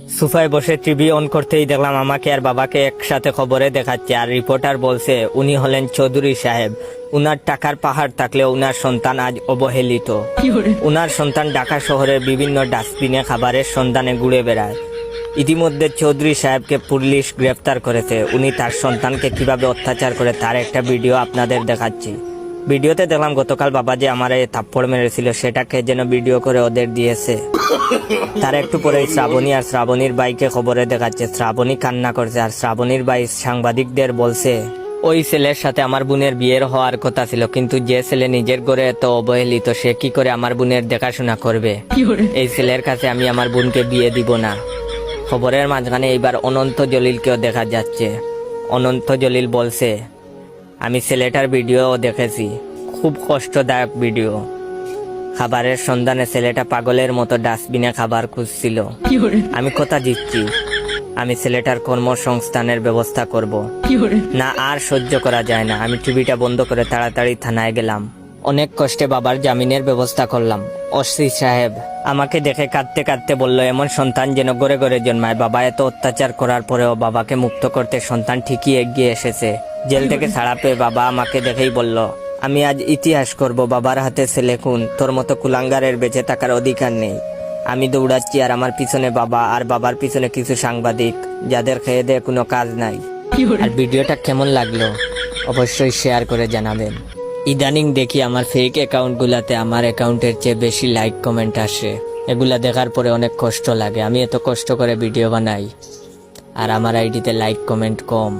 সোফায় বসে TV on করতেই দেখলাম আমাকে আর বাবাকে একসাথে খবরে দেখাচ্ছে, আর রিপোর্টার বলছে উনি হলেন চৌধুরী সাহেব। উনার টাকার পাহাড় থাকলেও উনার সন্তান আজ অবহেলিত। উনার সন্তান ঢাকা শহরের বিভিন্ন ডাস্টবিনে খাবারের সন্ধানে ঘুরে বেড়ায়। ইতিমধ্যে চৌধুরী সাহেবকে পুলিশ গ্রেফতার করেছে। উনি তার সন্তানকে কিভাবে অত্যাচার করে তার একটা ভিডিও আপনাদের দেখাচ্ছি। ভিডিওতে দেখলাম গতকাল বাবা যে আমার থাপ্পড় মেরেছিল সেটাকে যেন ভিডিও করে ওদের দিয়েছে। তার একটু পরে শ্রাবণী আর শ্রাবণীর বাইকে খবরে দেখাচ্ছে। শ্রাবণী কান্না করছে আর শ্রাবণীর ভাই সাংবাদিকদের বলছে ওই ছেলের সাথে আমার বোনের বিয়ের হওয়ার কথা ছিল, কিন্তু যে ছেলে নিজের ঘরে এত অবহেলিত সে কি করে আমার বোনের দেখাশোনা করবে। এই ছেলের কাছে আমি আমার বোনকে বিয়ে দিব না। খবরের মাঝখানে এইবার অনন্ত জলিলকেও দেখা যাচ্ছে। অনন্ত জলিল বলছে আমি ছেলেটার ভিডিও দেখেছি, খুব কষ্টদায়ক ভিডিও। খাবারের সন্ধানে ছেলেটা পাগলের মতো ডাস্টবিনে খাবার খুঁজছিল। আমি কথা দিচ্ছি আমি ছেলেটার কর্মসংস্থানের ব্যবস্থা করব। না আর সহ্য করা যায় না। আমি টিভিটা বন্ধ করে তাড়াতাড়ি থানায় গেলাম। অনেক কষ্টে বাবার জামিনের ব্যবস্থা করলাম। ওসি সাহেব আমাকে দেখে কাঁদতে কাঁদতে বলল এমন সন্তান যেন ঘরে ঘরে জন্মায়। বাবা এত অত্যাচার করার পরেও বাবাকে মুক্ত করতে সন্তান ঠিকই এগিয়ে এসেছে। জেল থেকে ছাড়া পেয়ে বাবা আমাকে দেখেই বলল আমি আজ ইতিহাস করব। বাবার হাতে ছেলে খুন, তোর মতো কুলাঙ্গারের বেঁচে থাকার অধিকার নেই। আমি দৌড়াচ্ছি আর আমার পিছনে বাবা, আর বাবার পিছনে কিছু সাংবাদিক যাদের খেয়ে দেয়ে কোনো কাজ নাই। আর ভিডিওটা কেমন লাগলো অবশ্যই শেয়ার করে জানাবেন। ইদানিং দেখি আমার ফেক অ্যাকাউন্টগুলাতে আমার অ্যাকাউন্টের চেয়ে বেশি লাইক কমেন্ট আসে। এগুলা দেখার পরে অনেক কষ্ট লাগে। আমি এত কষ্ট করে ভিডিও বানাই আর আমার আইডিতে লাইক কমেন্ট কম।